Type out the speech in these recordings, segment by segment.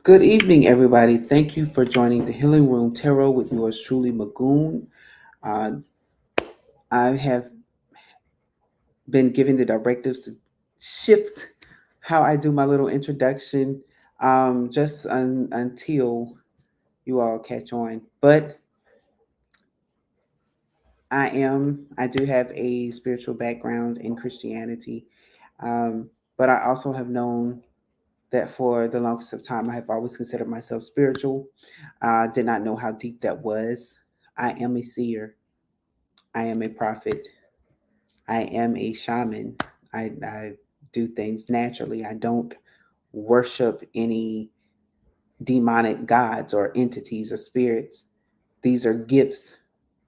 Good evening, everybody. Thank you for joining the Healing Room Tarot with yours truly, Magoon. Uh, I have been given the directives to shift how I do my little introduction until you all catch on. But I do have a spiritual background in Christianity, but I also have known that for the longest of time, I have always considered myself spiritual. I did not know how deep that was. I am a seer. I am a prophet. I am a shaman. I do things naturally. I don't worship any demonic gods or entities or spirits. These are gifts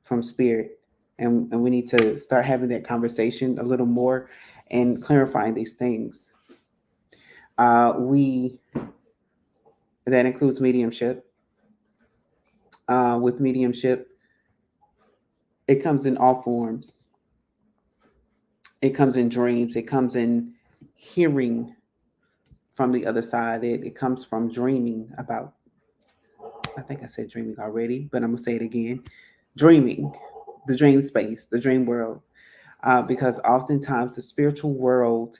from spirit. And we need to start having that conversation a little more and clarifying these things. We That includes mediumship. With mediumship, it comes in all forms. It comes in dreams. It comes in hearing from the other side. It comes from dreaming about, I think I said dreaming already, but I'm going to say it again. Dreaming, the dream space, the dream world. Because oftentimes the spiritual world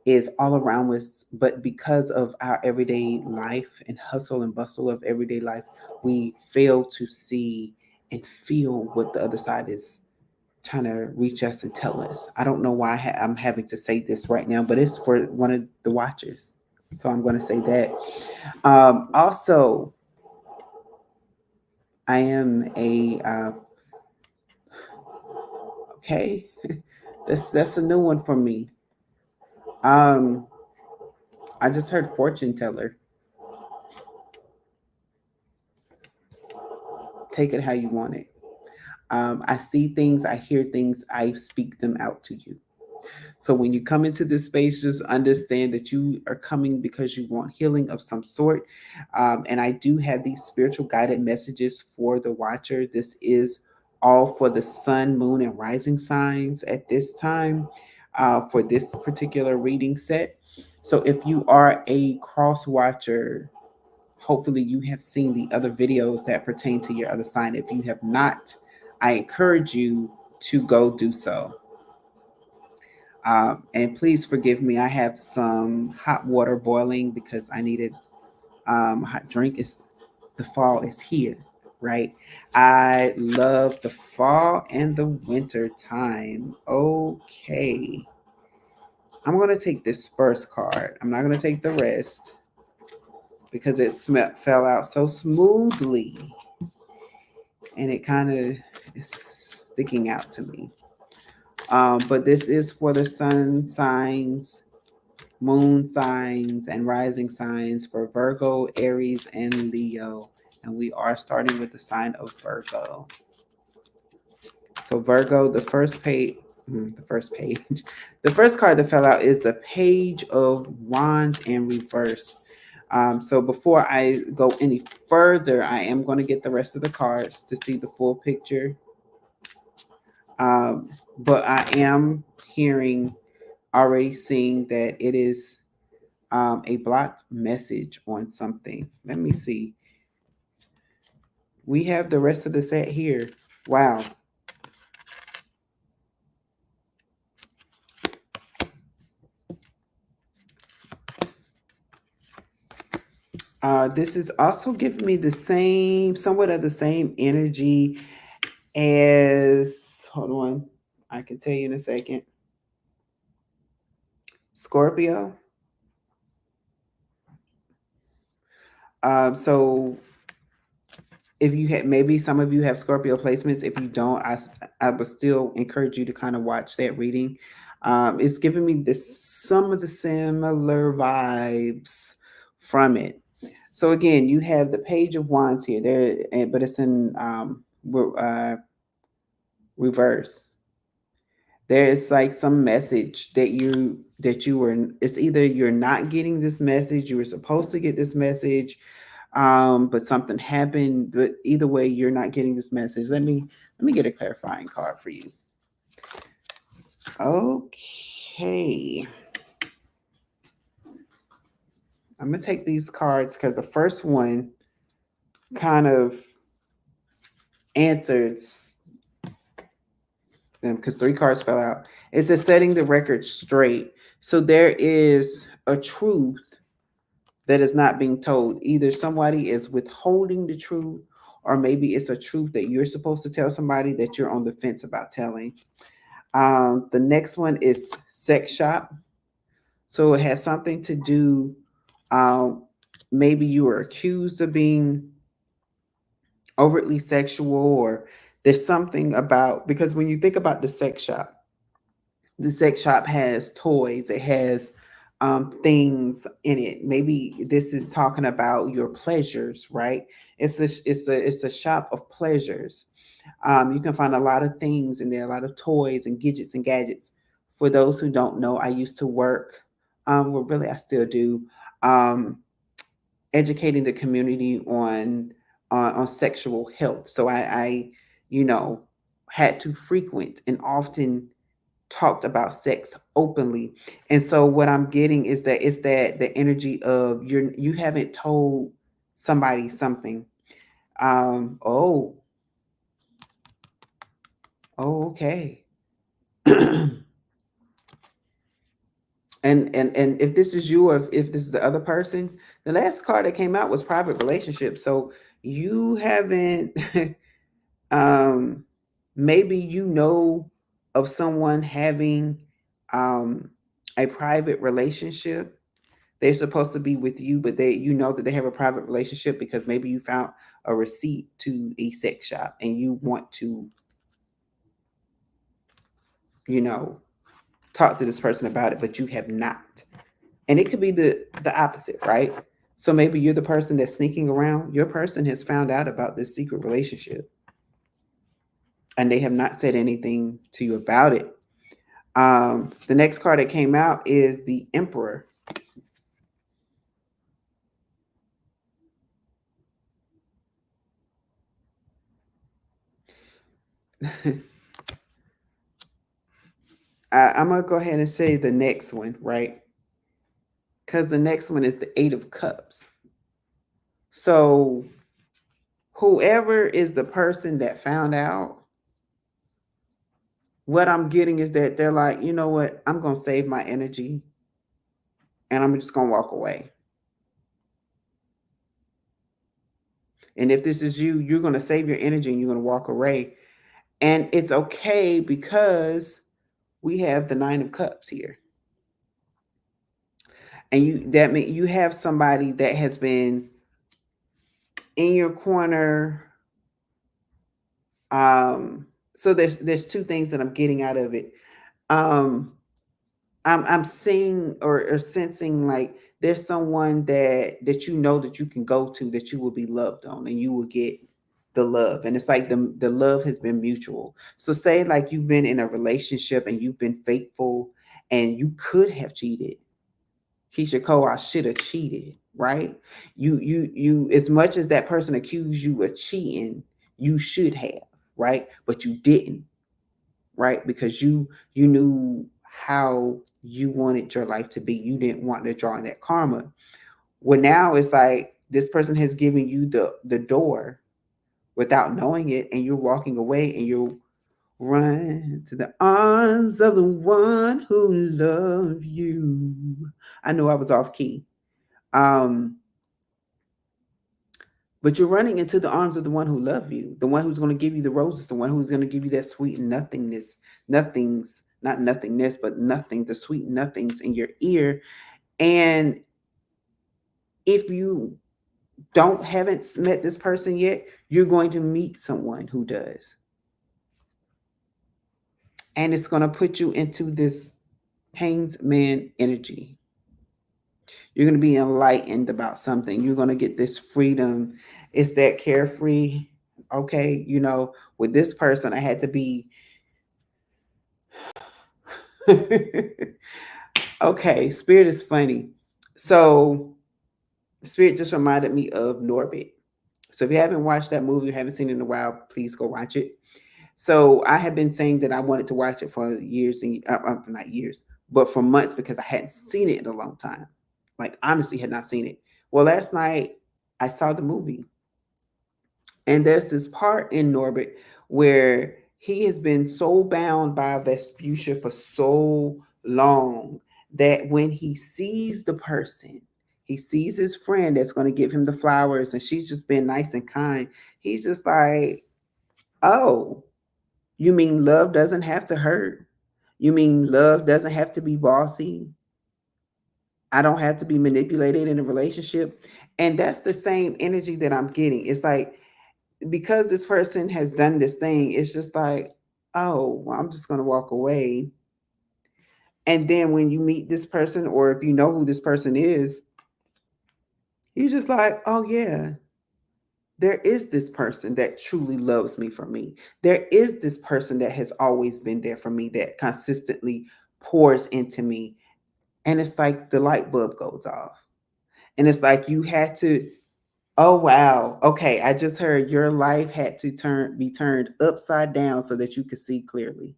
is all around us, but because of our everyday life and hustle and bustle of everyday life, we fail to see and feel what the other side is trying to reach us and tell us. I don't know why I'm having to say this right now, but it's for one of the watchers. So I'm going to say that. Also, I am okay. That's a new one for me. Um, I just heard fortune teller. Take it how you want it. I see things, I hear things, I speak them out to you. So when you come into this space, just understand that you are coming because you want healing of some sort. And I do have these spiritual guided messages for the watcher. This is all for the sun, moon, and rising signs at this time for this particular reading set. So if you are a cross watcher, hopefully you have seen the other videos that pertain to your other sign. If you have not, I encourage you to go do so. And please forgive me. I have some hot water boiling because I needed a hot drink. It's the fall is here, right? I love the fall and the winter time. Okay. I'm going to take this first card. I'm not going to take the rest because it fell out so smoothly and it kind of is sticking out to me. But this is for the sun signs, moon signs, and rising signs for Virgo, Aries, and Leo. And we are starting with the sign of Virgo. So Virgo, the first card that fell out is the Page of Wands in reverse. So before I go any further, I am going to get the rest of the cards to see the full picture. But I am already seeing that it is a blocked message on something. Let me see. We have the rest of the set here. Wow. This is also giving me somewhat of the same energy as, hold on, I can tell you in a second. Scorpio. So if you had, maybe some of you have Scorpio placements. If you don't, I would still encourage you to kind of watch that reading. It's giving me some of the similar vibes from it. So again, you have the Page of Wands here, but it's in reverse. There's like some message that you were. It's either you're not getting this message, you were supposed to get this message, but something happened. But either way, you're not getting this message. Let me get a clarifying card for you. Okay. I'm going to take these cards because the first one kind of answered them because three cards fell out. It says setting the record straight. So there is a truth that is not being told. Either somebody is withholding the truth, or maybe it's a truth that you're supposed to tell somebody that you're on the fence about telling. The next one is sex shop. So it has something to do, um, maybe you were accused of being overtly sexual, or there's something about, because when you think about the sex shop has toys, it has things in it. Maybe this is talking about your pleasures, right? It's a shop of pleasures. You can find a lot of things in there, a lot of toys and gadgets and gadgets. For those who don't know, I used to work, well, really, I still do, um, educating the community on sexual health. So I, you know, had to frequent and often talked about sex openly. And so what I'm getting is that it's that the energy of you haven't told somebody something. Oh, oh, okay. and and if this is you, or if this is the other person, the last card that came out was private relationship. So you haven't um maybe you know of someone having um a private relationship. They're supposed to be with you, but you know that they have a private relationship because maybe you found a receipt to a sex shop and you want to, you know, talk to this person about it, but you have not. And it could be the opposite, right? So maybe you're the person that's sneaking around. Your person has found out about this secret relationship and they have not said anything to you about it. The next card that came out is the Emperor. I'm gonna go ahead and say the next one, right? Because the next one is the Eight of Cups. So whoever is the person that found out, what I'm getting is that they're like, you know what, I'm gonna save my energy and I'm just gonna walk away. And if this is you, you're gonna save your energy and you're gonna walk away. And it's okay because we have the Nine of Cups here. And that means you have somebody that has been in your corner. So there's two things that I'm getting out of it. Um, I'm seeing or sensing like there's someone that you know that you can go to, that you will be loved on and you will get the love. And it's like the love has been mutual. So say like you've been in a relationship and you've been faithful and you could have cheated. Keisha Cole, I should have cheated, right? You as much as that person accused you of cheating, you should have, right? But you didn't, right? Because you knew how you wanted your life to be. You didn't want to draw in that karma. Well, now it's like this person has given you the door without knowing it, and you're walking away and you're run to the arms of the one who loves you. I know I was off key. Um, but you're running into the arms of the one who loves you, the one who's going to give you the roses, the one who's going to give you that sweet nothingness, nothings, not nothingness, but nothing, the sweet nothings in your ear. And if you haven't met this person yet, you're going to meet someone who does. And it's going to put you into this Hanged Man energy. You're going to be enlightened about something. You're going to get this freedom. It's that carefree. Okay. With this person, I had to be. Okay. Spirit is funny. So, Spirit just reminded me of Norbit. So, if you haven't watched that movie, you haven't seen it in a while, please go watch it. So, I have been saying that I wanted to watch it for years and not years, but for months because I hadn't seen it in a long time. Like, honestly, had not seen it. Well, last night I saw the movie, and there's this part in Norbert where he has been so bound by Vespucia for so long that when he sees the person, he sees his friend that's going to give him the flowers, and she's just been nice and kind. He's just like, oh, you mean love doesn't have to hurt? You mean love doesn't have to be bossy? I don't have to be manipulated in a relationship. And that's the same energy that I'm getting. It's like, because this person has done this thing, it's just like, oh, well, I'm just going to walk away. And then when you meet this person, or if you know who this person is, you're just like, oh, yeah, there is this person that truly loves me for me. There is this person that has always been there for me, that consistently pours into me. And it's like the light bulb goes off. And it's like you had to, oh wow. Okay, I just heard your life had to be turned upside down so that you could see clearly.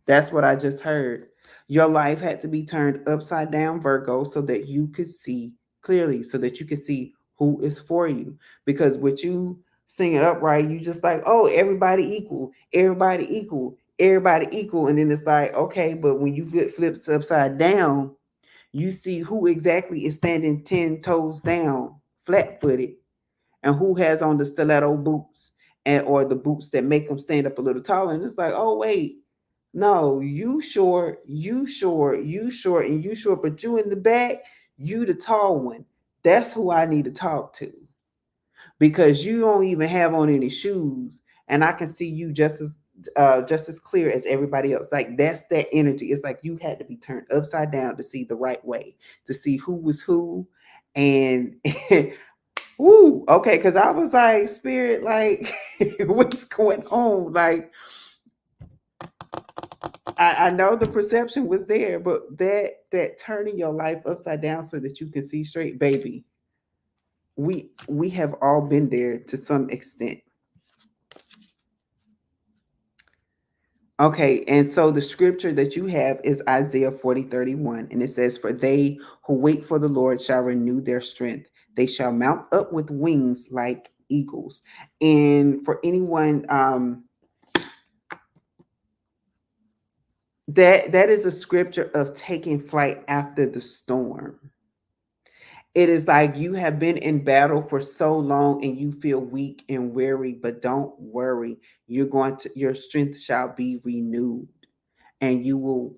That's what I just heard. Your life had to be turned upside down, Virgo, so that you could see clearly, so that you could see who is for you. Because with you singing upright, you just like, oh, everybody equal, everybody equal, everybody equal. And then it's like, okay, but when you flip it upside down, you see who exactly is standing 10 toes down, flat footed, and who has on the stiletto boots, and or the boots that make them stand up a little taller. And it's like, oh wait, no, you short, you short, you short, and you short, but you in the back, you the tall one. That's who I need to talk to, because you don't even have on any shoes, and I can see you just as clear as everybody else. Like, that's that energy. It's like you had to be turned upside down to see the right way, to see who was who. And woo, okay, because I was like, spirit, like, what's going on? Like, I know the perception was there, but that turning your life upside down so that you can see straight, baby, we have all been there to some extent. Okay, and so the scripture that you have is Isaiah 40:31, and it says, for they who wait for the Lord shall renew their strength. They shall mount up with wings like eagles. And for anyone, that is a scripture of taking flight after the storm. It is like you have been in battle for so long and you feel weak and weary, but don't worry. Your strength shall be renewed, and you will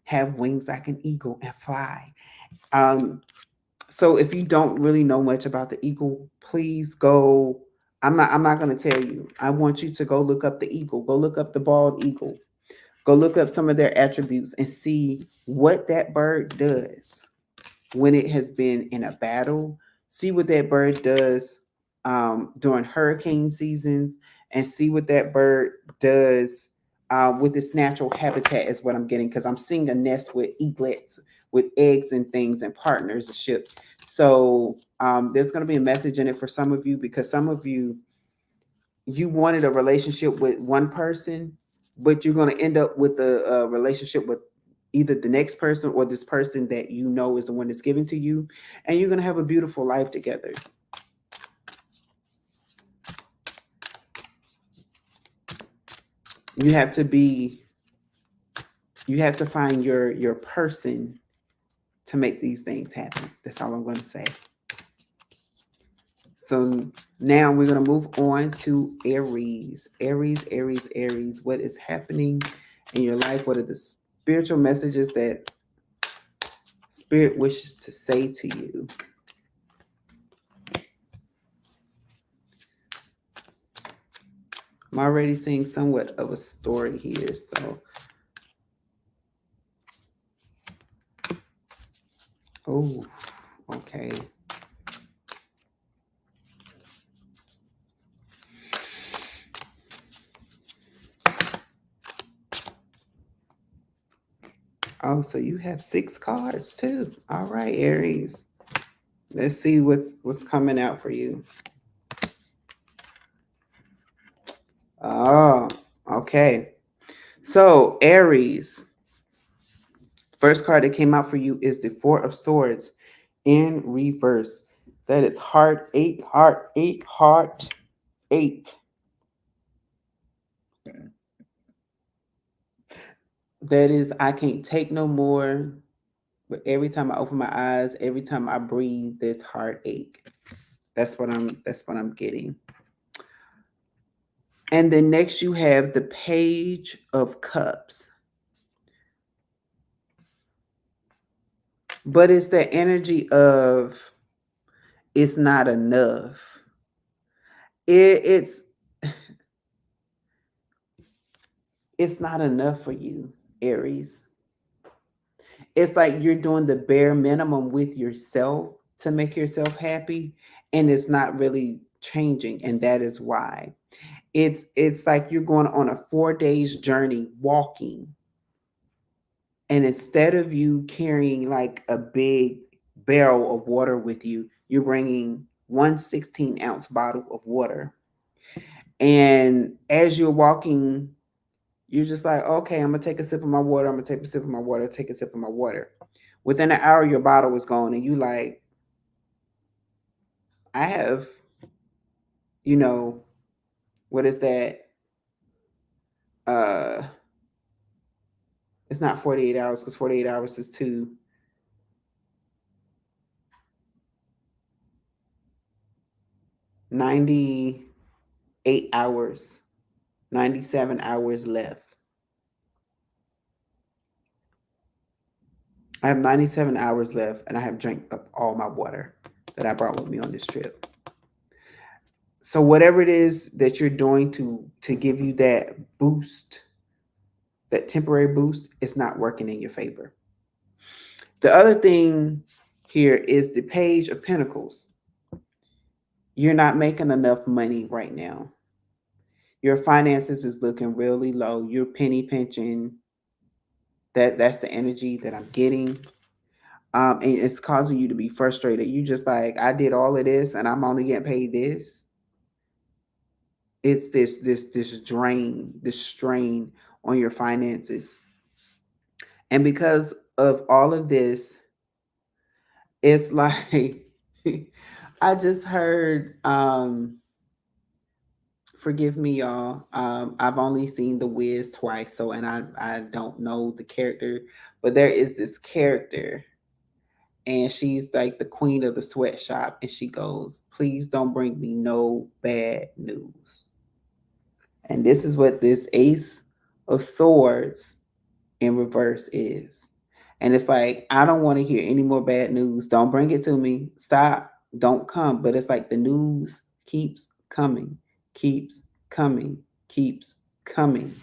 have wings like an eagle and fly. Um, so if you don't really know much about the eagle, please go. I'm not going to tell you. I want you to go look up the eagle. Go look up the bald eagle. Go look up some of their attributes and see what that bird does when it has been in a battle. See what that bird does during hurricane seasons, and see what that bird does with its natural habitat, is what I'm getting, because I'm seeing a nest with eaglets, with eggs and things, and partnership. So there's going to be a message in it for some of you, because some of you wanted a relationship with one person, but you're going to end up with a relationship with either the next person or this person that you know is the one that's giving to you, and you're going to have a beautiful life together. You have to be, you have to find your person to make these things happen. That's all I'm going to say. So now we're going to move on to Aries. Aries, Aries, Aries. What is happening in your life? What are the spiritual messages that Spirit wishes to say to you? I'm already seeing somewhat of a story here. So, oh, okay. Oh, so you have 6 cards too. All right, Aries. Let's see what's coming out for you. Oh, okay. So, Aries, First card that came out for you is the Four of Swords in reverse. That is heartache, heartache, heartache. That is, I can't take no more. But every time I open my eyes, every time I breathe, there's heartache. That's what I'm getting. And then next you have the Page of Cups. But it's the energy of it's not enough. It's it's not enough for you, Aries. It's like you're doing the bare minimum with yourself to make yourself happy, and it's not really changing, and that is why. It's like you're going on a 4 days journey walking, and instead of you carrying like a big barrel of water with you, you're bringing 1 16-ounce bottle of water. And as you're walking, you're just like, okay, I'm gonna take a sip of my water. I'm gonna take a sip of my water. Take a sip of my water. Within an hour, your bottle is gone, and you like, I have, you know, what is that? Uh, it's not 48 hours because 48 hours is 98 hours, 97 hours left. I have 97 hours left, and I have drank up all my water that I brought with me on this trip. So whatever it is that you're doing to give you that boost, that temporary boost, it's not working in your favor. The other thing here is the Page of Pentacles. You're not making enough money right now. Your finances is looking really low. You're penny pinching. That's the energy that I'm getting. And it's causing you to be frustrated. You just like, I did all of this and I'm only getting paid this. It's this drain, this strain on your finances. And because of all of this, it's like I just heard forgive me y'all. I've only seen The Wiz twice, so and I don't know the character, but there is this character and she's like the queen of the sweatshop and she goes, "Please don't bring me no bad news." And this is what this Ace of Swords in reverse is. And it's like, I don't want to hear any more bad news. Don't bring it to me. Stop. Don't come. But it's like the news keeps coming, keeps coming, keeps coming,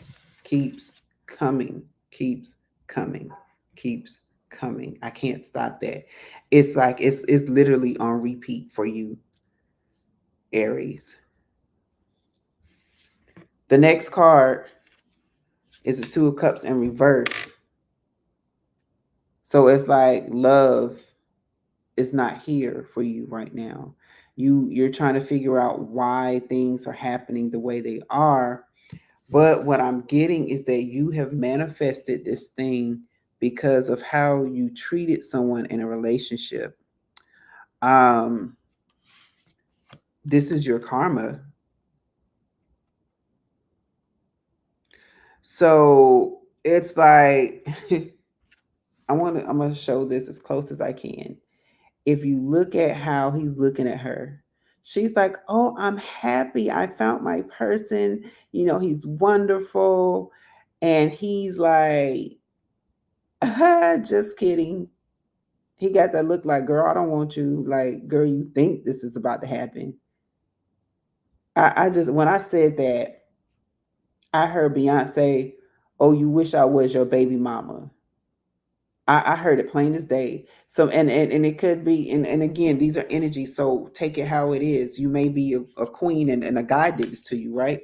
keeps coming, keeps coming, keeps coming. I can't stop that. It's like it's literally on repeat for you, Aries. The next card is the Two of Cups in reverse. So it's like love is not here for you right now. You're trying to figure out why things are happening the way they are. But what I'm getting is that you have manifested this thing because of how you treated someone in a relationship. Um, this is your karma. So it's like I'm gonna show this as close as I can. If you look at how he's looking at her, she's like, "Oh, I'm happy. I found my person. You know, he's wonderful." And he's like, just kidding. He got that look like, "Girl, I don't want you." Like, "Girl, you think this is about to happen." I just, when I said that, I heard Beyonce, "Oh, you wish I was your baby mama." I heard it plain as day. So and it could be and again, these are energies. So take it how it is. You may be a queen and a guy did this to you, right?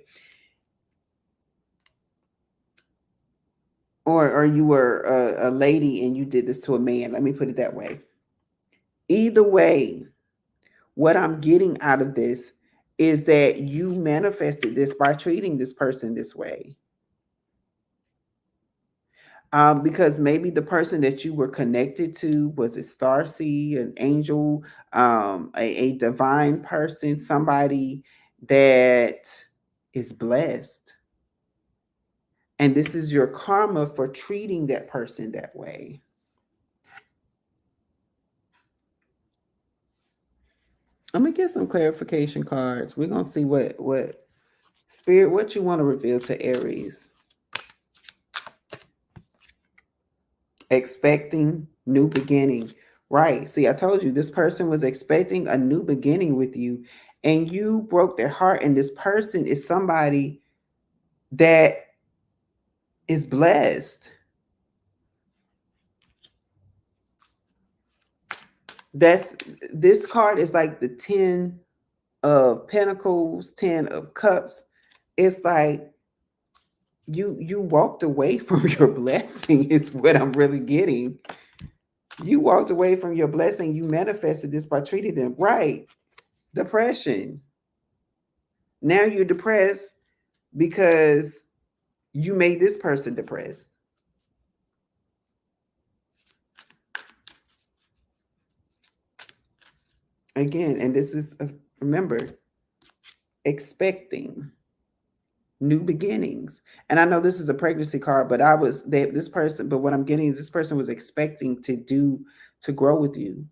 Or you were a lady and you did this to a man. Let me put it that way. Either way, what I'm getting out of this is that you manifested this by treating this person this way. Because maybe the person that you were connected to was a starseed, an angel, a divine person, somebody that is blessed. And this is your karma for treating that person that way. I'm gonna get some clarification cards. We're gonna see what spirit, what you want to reveal to Aries. Expecting new beginning. Right. See, I told you this person was expecting a new beginning with you and you broke their heart. And this person is somebody that is blessed. That's this card is like the 10 of pentacles, 10 of cups. It's like you walked away from your blessing is what I'm really getting. You walked away from your blessing. You manifested this by treating them right. Depression. Now you're depressed because you made this person depressed. Again, and this is, remember, expecting new beginnings. And I know this is a pregnancy card, but this person, but what I'm getting is this person was expecting to grow with you.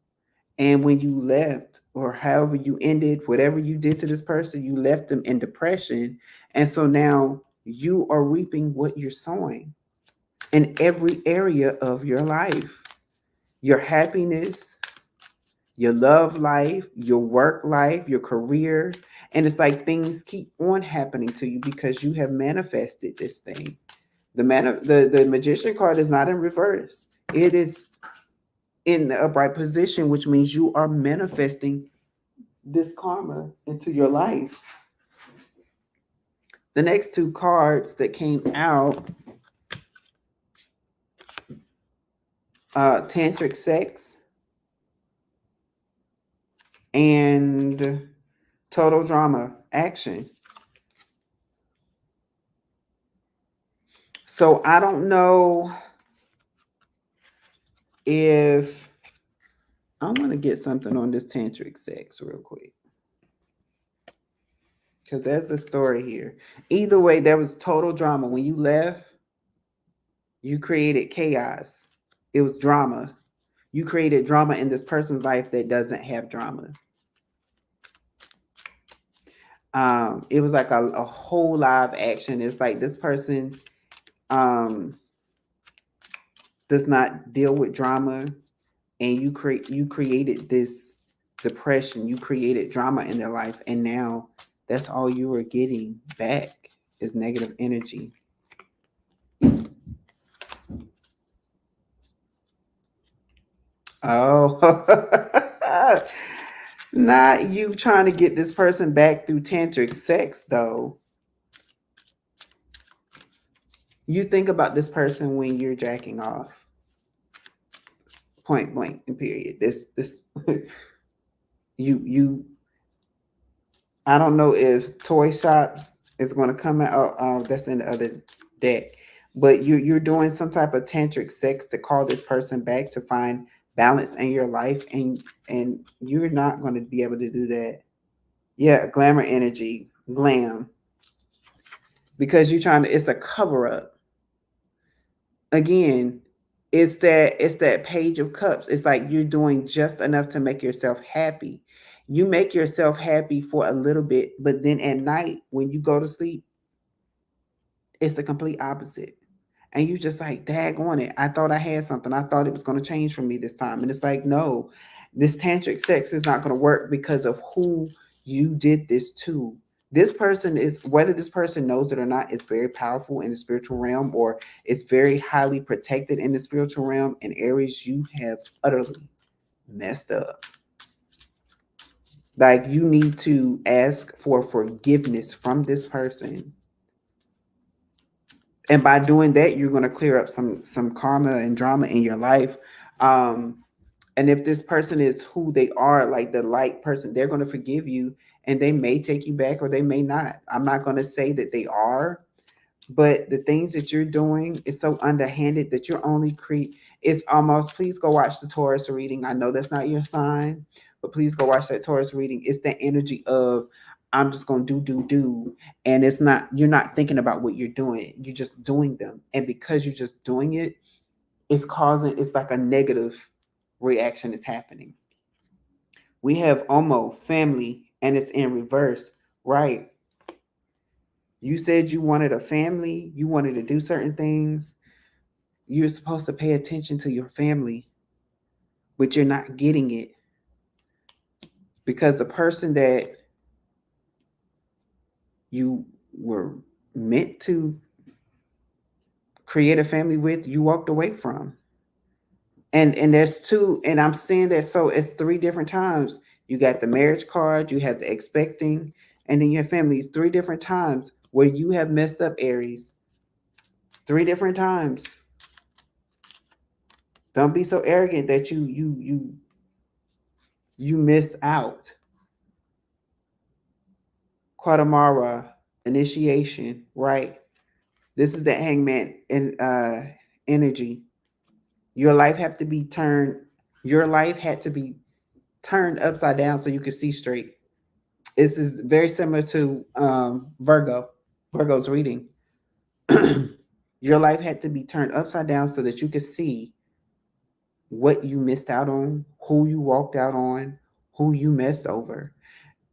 And when you left, or however you ended, whatever you did to this person, you left them in depression. And so now you are reaping what you're sowing in every area of your life. Your happiness, your love life, your work life, your career. And it's like things keep on happening to you because you have manifested this thing. The magician card is not in reverse. It is in the upright position, which means you are manifesting this karma into your life. The next two cards that came out, tantric sex and total drama action. So I don't know if I want to get something on this tantric sex real quick. Because there's a story here. Either way, there was total drama. When you left, you created chaos. It was drama. You created drama in this person's life that doesn't have drama. It was like a whole live action. It's like this person does not deal with drama, and you created this depression. You created drama in their life, and now that's all you are getting back is negative energy. Oh, not you trying to get this person back through tantric sex, though. You think about this person when you're jacking off. Point blank and period. This you I don't know if toy shops is going to come out. That's in the other deck. But you're doing some type of tantric sex to call this person back to find balance in your life, and you're not going to be able to do that. Yeah, glamour energy, glam, because you're trying to. It's a cover up. Again, it's that page of cups. It's like you're doing just enough to make yourself happy. You make yourself happy for a little bit, but then at night when you go to sleep, it's the complete opposite. And you just like, dag on it. I thought I had something. I thought it was going to change for me this time. And it's like, no, this tantric sex is not going to work because of who you did this to. This person is, whether this person knows it or not, is very powerful in the spiritual realm, or it's very highly protected in the spiritual realm. In Aries, you have utterly messed up. Like, you need to ask for forgiveness from this person, and by doing that, you're going to clear up some karma and drama in your life. And if this person is who they are, like the light person, they're going to forgive you, and they may take you back or they may not. I'm not going to say that they are, But the things that you're doing is so underhanded that you're only create. It's almost. Please go watch the Taurus reading. I know that's not your sign, but please go watch that Taurus reading. It's that energy of I'm just gonna do, and it's not. You're not thinking about what you're doing. You're just doing them, and because you're just doing it, it's causing. It's like a negative reaction is happening. We have Omo family, and it's in reverse, right? You said you wanted a family. You wanted to do certain things. You're supposed to pay attention to your family, but you're not getting it because the person that you were meant to create a family with, you walked away from. And there's two, and I'm saying that so it's three different times. You got the marriage card, you have the expecting, and then your family. It's three different times where you have messed up, Aries. Three different times. Don't be so arrogant that you miss out. Quatamara, initiation, right? This is the hangman in energy. Your life have to be turned. Your life had to be turned upside down so you could see straight. This is very similar to Virgo. Virgo's reading. Your life had to be turned upside down so that you could see what you missed out on, who you walked out on, who you messed over.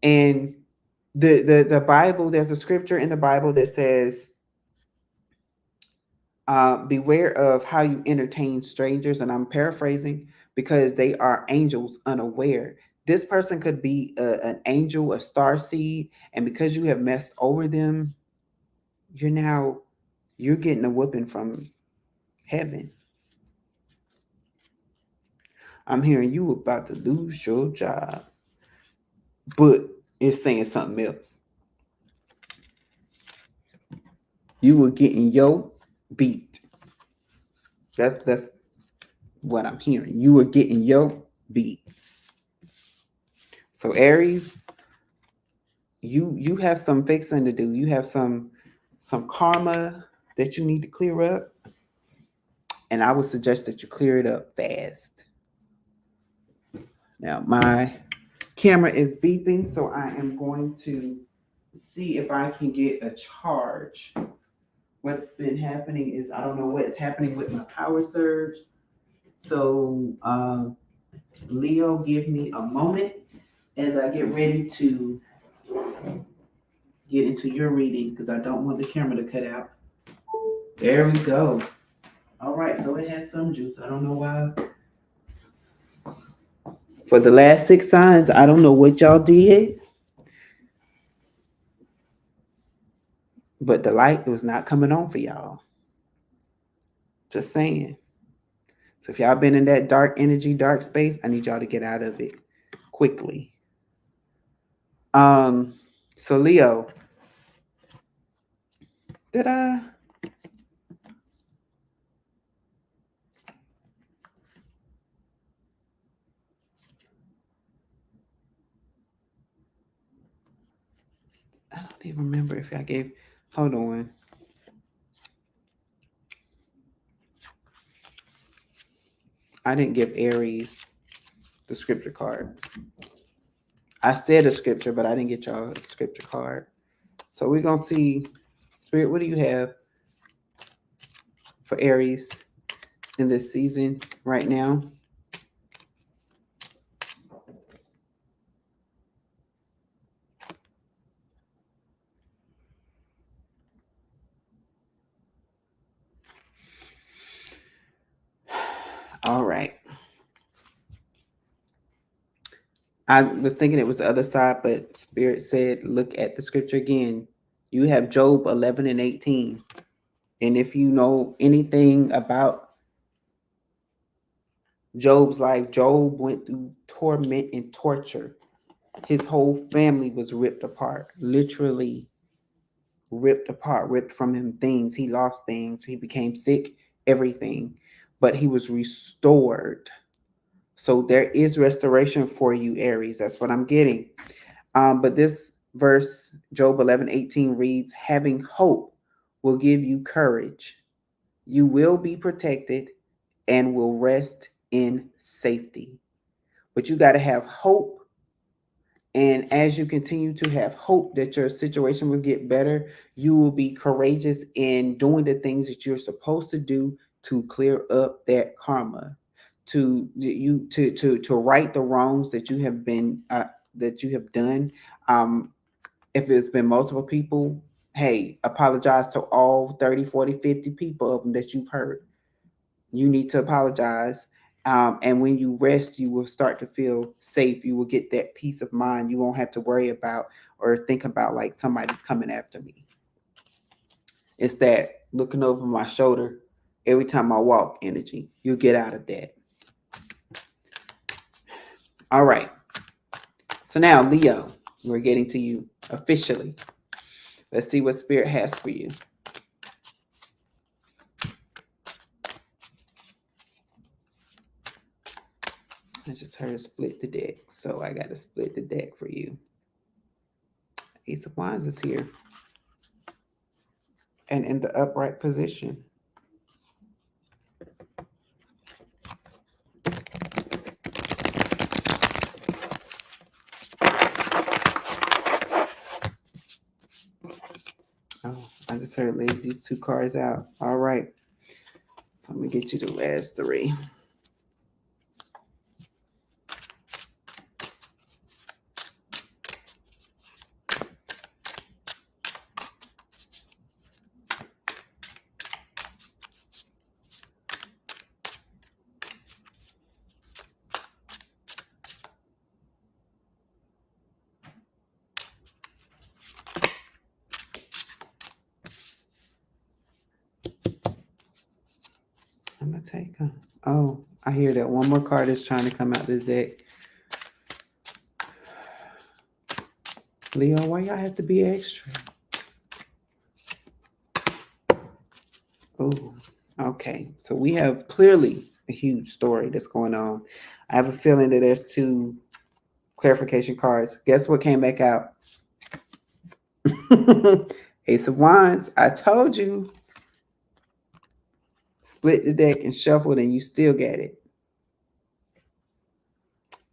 And the Bible, there's a scripture in the Bible that says, beware of how you entertain strangers. And I'm paraphrasing because they are angels unaware. This person could be an angel, a star seed, and because you have messed over them, you're getting a whooping from heaven. I'm hearing you about to lose your job, but it's saying something else. You were getting your beat. That's what I'm hearing. You were getting your beat. So Aries, you have some fixing to do. You have some karma that you need to clear up, and I would suggest that you clear it up fast. Now my camera is beeping, so I am going to see if I can get a charge. What's been happening is I don't know what's happening with my power surge. So Leo, give me a moment as I get ready to get into your reading because I don't want the camera to cut out. There we go. All right, so it has some juice. I don't know why. For the last six signs, I don't know what y'all did, but the light was not coming on for y'all. Just saying. So if y'all been in that dark energy, dark space, I need y'all to get out of it quickly. Um, so Leo, did I don't even remember if I gave. Hold on. I didn't give Aries the scripture card. I said a scripture, but I didn't get y'all a scripture card. So we're gonna see, Spirit. What do you have for Aries in this season right now? All right. I was thinking it was the other side, but Spirit said, look at the scripture again. You have Job 11 and 18. And if you know anything about Job's life, Job went through torment and torture. His whole family was ripped apart, literally ripped apart, ripped from him things. He lost things. He became sick, everything. But he was restored. So there is restoration for you, Aries. That's what I'm getting. But this verse, Job 11:18 reads, having hope will give you courage. You will be protected and will rest in safety. But you got to have hope. And as you continue to have hope that your situation will get better, you will be courageous in doing the things that you're supposed to do to clear up that karma, to right the wrongs that you have been that you have done. Um, if it's been multiple people, hey, apologize to all 30, 40, 50 people of them that you've hurt. You need to apologize. And when you rest, you will start to feel safe. You will get that peace of mind. You won't have to worry about or think about like somebody's coming after me. It's that looking over my shoulder every time I walk energy. You get out of that. All right. So now, Leo, we're getting to you officially. Let's see what Spirit has for you. I just heard split the deck, so I got to split the deck for you. Ace of Wands is here and in the upright position. Oh, I just heard leave these two cards out. All right. So let me get you the last three. I'm going to take them. Oh, I hear that one more card is trying to come out the deck. Leo, why y'all have to be extra? Oh, okay. So we have clearly a huge story that's going on. I have a feeling that there's two clarification cards. Guess what came back out? Ace of Wands. I told you. Split the deck and shuffled, and you still get it.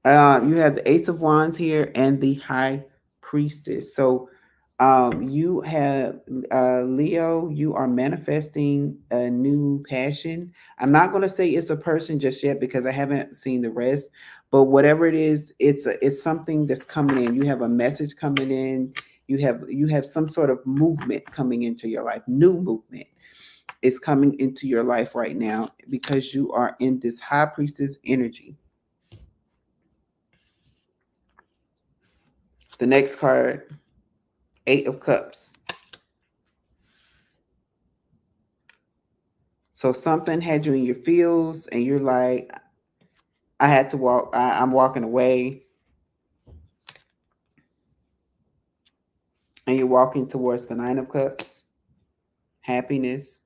You have the Ace of Wands here and the High Priestess. So you have Leo, you are manifesting a new passion. I'm not going to say it's a person just yet because I haven't seen the rest, but whatever it is, it's something that's coming in. You have a message coming in. You have some sort of movement coming into your life. New movement is coming into your life right now because you are in this High Priestess energy. The next card, Eight of Cups. So something had you in your feels and you're like, I had to walk, I'm walking away. And you're walking towards the Nine of Cups, happiness.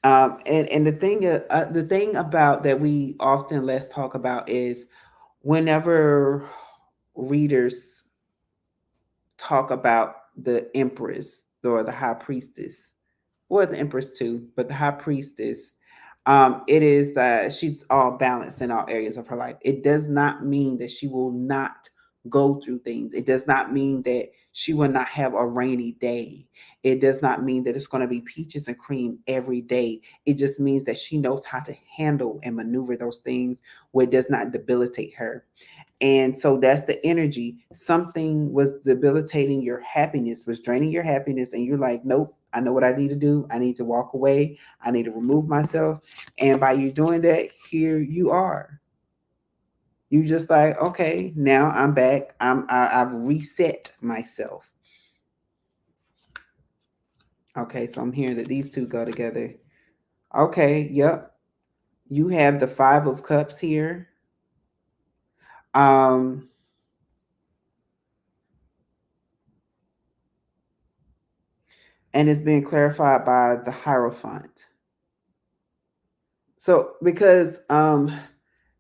And the thing about that we often less talk about is whenever readers talk about the Empress or the High Priestess, or the Empress too, but the High Priestess, it is that she's all balanced in all areas of her life. It does not mean that she will not go through things. It does not mean that she will not have a rainy day. It does not mean that it's going to be peaches and cream every day. It just means that she knows how to handle and maneuver those things where it does not debilitate her. And so that's the energy. Something was debilitating your happiness, was draining your happiness. And you're like, nope, I know what I need to do. I need to walk away. I need to remove myself. And by you doing that, here you are. You just like, okay, now I'm back. I've reset myself. Okay, so I'm hearing that these two go together. Okay, yep. You have the Five of Cups here. Um, and it's being clarified by the Hierophant. So because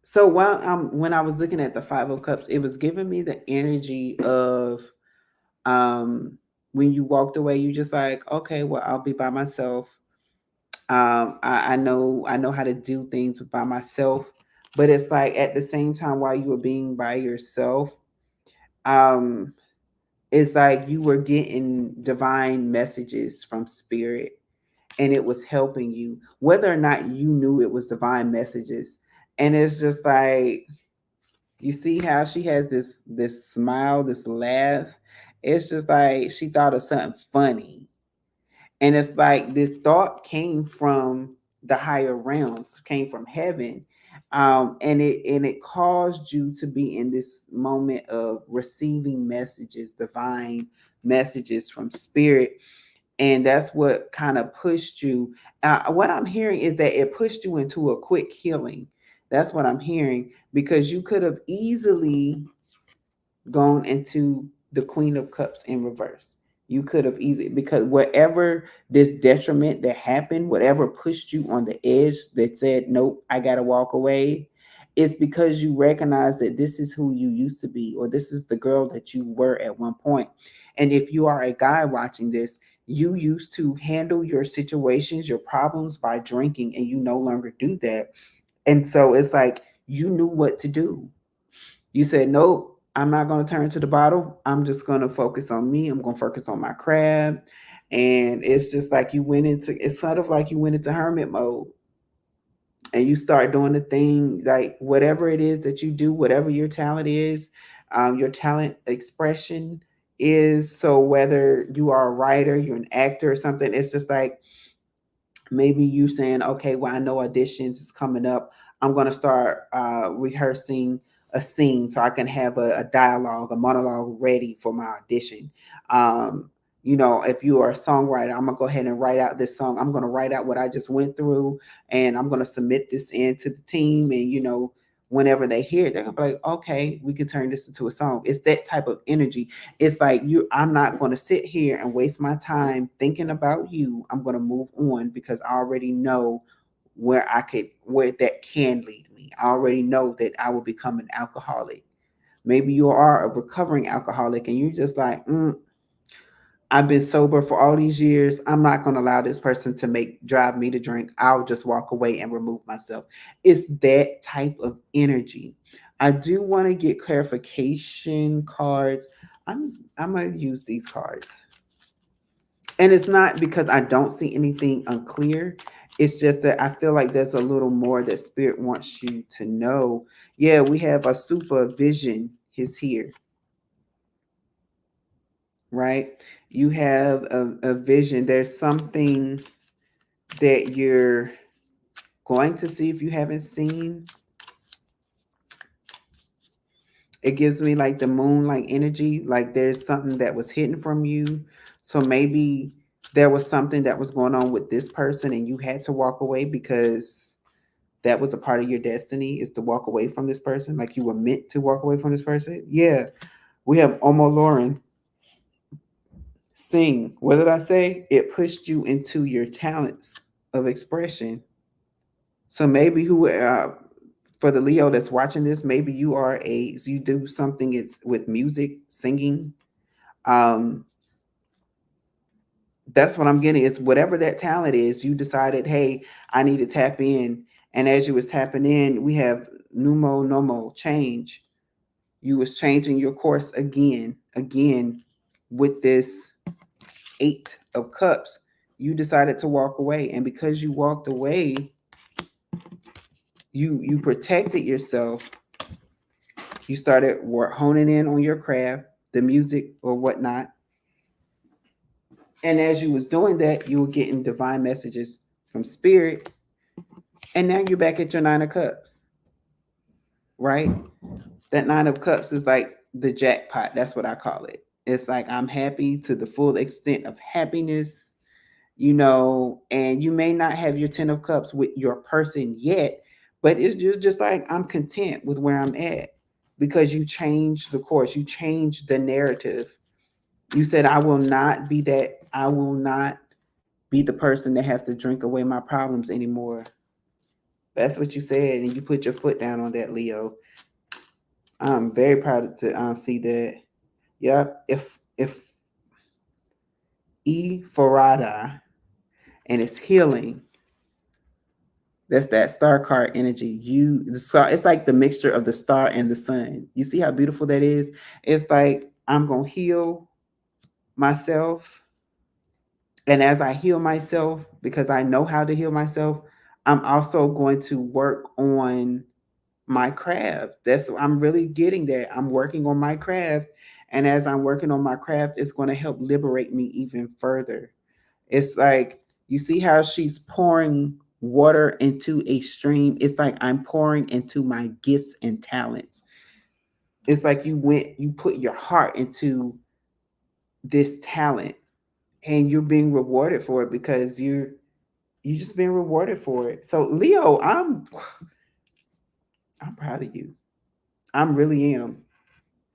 so while when I was looking at the Five of Cups, it was giving me the energy of um when you walked away, you just like, okay, well, I'll be by myself. I know how to do things by myself. But it's like at the same time, while you were being by yourself, um, it's like you were getting divine messages from spirit, and it was helping you, whether or not you knew it was divine messages. And it's just like, you see how she has this smile, this laugh. It's just like she thought of something funny. And it's like this thought came from the higher realms, came from heaven. And it caused you to be in this moment of receiving messages, divine messages from spirit. And that's what kind of pushed you. What I'm hearing is that it pushed you into a quick healing. That's what I'm hearing, because you could have easily gone into the Queen of Cups in reverse. You could have easily, because whatever this detriment that happened, whatever pushed you on the edge that said, nope, I got to walk away, it's because you recognize that this is who you used to be, or this is the girl that you were at one point. And if you are a guy watching this, you used to handle your situations, your problems by drinking, and you no longer do that. And so it's like you knew what to do. You said, nope, I'm not going to turn to the bottle. I'm just going to focus on me. I'm going to focus on my craft. And it's just like it's sort of like you went into hermit mode, and you start doing the thing, like whatever it is that you do, whatever your talent is, your talent expression is. So whether you are a writer, you're an actor or something, it's just like, maybe you saying, okay, well, I know auditions is coming up. I'm going to start rehearsing a scene so I can have a dialogue, a monologue ready for my audition. um, if you are a songwriter, I'm going to go ahead and write out this song. I'm going to write out what I just went through, and I'm going to submit this in to the team. And whenever they hear it, they're going to be like, okay, we can turn this into a song. It's that type of energy. It's like, I'm not going to sit here and waste my time thinking about you. I'm going to move on, because I already know where that can lead me. I already know that I will become an alcoholic. Maybe you are a recovering alcoholic, and you're just like, I've been sober for all these years. I'm not going to allow this person to drive me to drink. I'll just walk away and remove myself. It's that type of energy. I do want to get clarification cards. I'm gonna use these cards. And it's not because I don't see anything unclear. It's just that I feel like there's a little more that spirit wants you to know. Yeah, we have a supervision is here, right? You have a vision. There's something that you're going to see if you haven't seen. It gives me like the moon like energy, like there's something that was hidden from you. So maybe there was something that was going on with this person, and you had to walk away because that was a part of your destiny, is to walk away from this person. Like you were meant to walk away from this person. Yeah. We have Omo Lauren sing. What did I say? It pushed you into your talents of expression. So maybe for the Leo that's watching this, maybe you do something it's with music, singing. Um, that's what I'm getting. It's whatever that talent is. You decided, hey, I need to tap in, and as you was tapping in, we have Numo Nomo change. You was changing your course again with this 8 of Cups. You decided to walk away, and because you walked away, you protected yourself. You started honing in on your craft, the music or whatnot. And as you was doing that, you were getting divine messages from spirit. And now you're back at your 9 of Cups, right? That 9 of Cups is like the jackpot. That's what I call it. It's like I'm happy to the full extent of happiness, and you may not have your 10 of Cups with your person yet, but it's just like I'm content with where I'm at, because you changed the course, you changed the narrative. You said, I will not be the person that have to drink away my problems anymore. That's what you said, and you put your foot down on that, Leo. I'm very proud to see that. Yeah, if Ephorata, and it's healing. That's that star card energy. The star, it's like the mixture of the star and the sun. You see how beautiful that is? It's like I'm gonna heal myself. And as I heal myself, because I know how to heal myself, I'm also going to work on my craft. I'm really getting that. I'm working on my craft. And as I'm working on my craft, it's going to help liberate me even further. It's like you see how she's pouring water into a stream. It's like I'm pouring into my gifts and talents. It's like you put your heart into this talent and you're being rewarded for it because you just being rewarded for it. So Leo, I'm proud of you. I'm really am.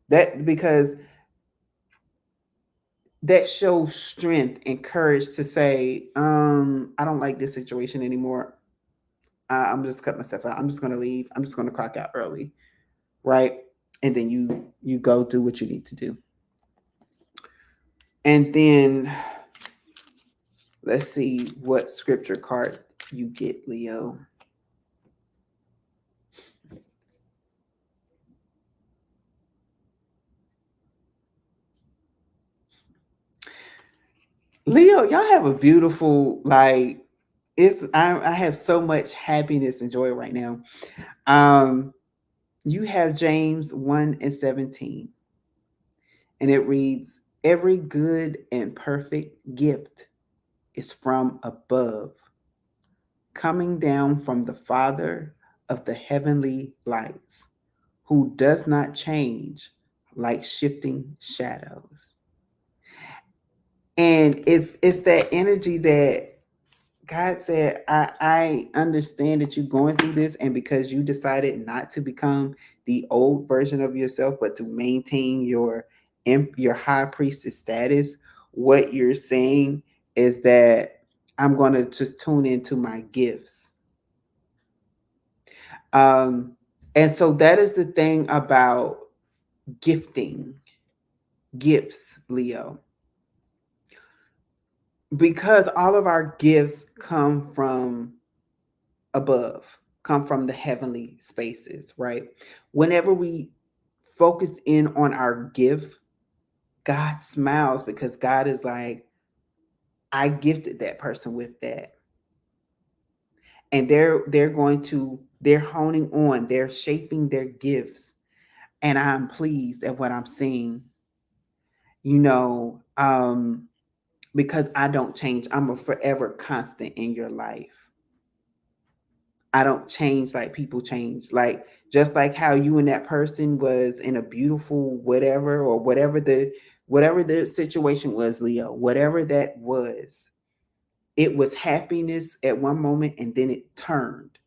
That because that shows strength and courage to say, I don't like this situation anymore. I'm just cut myself out. I'm just gonna leave. I'm just gonna clock out early, right? And then you go do what you need to do. And then let's see what scripture card you get, Leo. Leo, y'all have a beautiful I have so much happiness and joy right now. Um, you have James 1 and 17, and it reads, every good and perfect gift is from above, coming down from the Father of the heavenly lights, who does not change like shifting shadows. And it's that energy that God said, I understand that you're going through this, and because you decided not to become the old version of yourself, but to maintain your high priestess status, what you're saying is that I'm going to just tune into my gifts. Um, and so that is the thing about gifting, gifts, Leo, because all of our gifts come from above, come from the heavenly spaces, right? Whenever we focus in on our gift, God smiles because God is like, I gifted that person with that. And they're honing on, they're shaping their gifts. And I'm pleased at what I'm seeing, you know, because I don't change. I'm a forever constant in your life. I don't change like people change. Like just like how you and that person was in a beautiful whatever or whatever the situation was, Leo, whatever that was, it was happiness at one moment and then it turned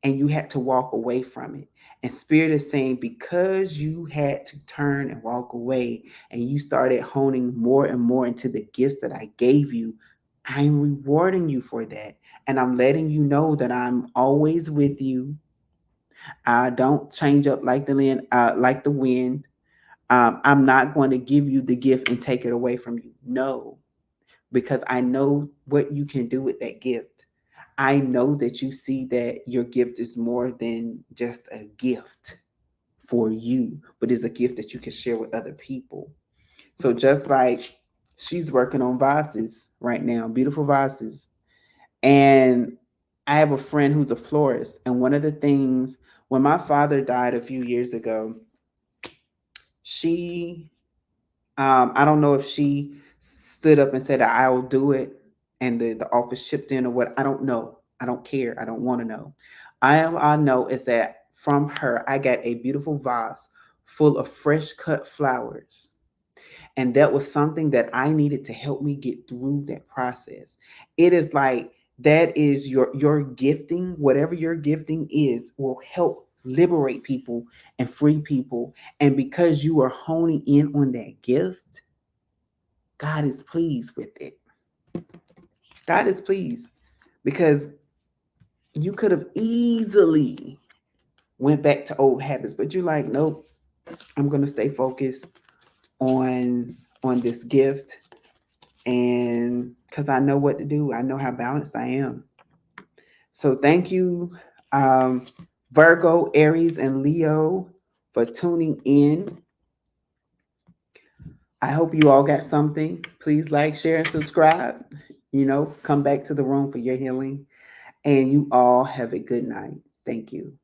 and you had to walk away from it. And Spirit is saying, because you had to turn and walk away and you started honing more and more into the gifts that I gave you, I'm rewarding you for that. And I'm letting you know that I'm always with you. I don't change up like like the wind. I'm not going to give you the gift and take it away from you. No, because I know what you can do with that gift. I know that you see that your gift is more than just a gift for you, but it's a gift that you can share with other people. So just like she's working on vases right now, beautiful vases. And I have a friend who's a florist. And one of the things, when my father died a few years ago, she I don't know if she stood up and said, I'll do it, and the office chipped in or what. I don't know. I don't care. I don't want to know. All I know is that from her, I got a beautiful vase full of fresh cut flowers. And that was something that I needed to help me get through that process. It is like that is your gifting, whatever your gifting is, will help liberate people and free people. And because you are honing in on that gift, God is pleased with it. God is pleased because you could have easily went back to old habits, but you're like, nope, I'm going to stay focused on on this gift. and because I know what to do, I know how balanced I am. So thank you, um, Virgo, Aries, and Leo, for tuning in. I hope you all got something. Please like, share, and subscribe. Come back to the room for your healing. And you all have a good night. Thank you.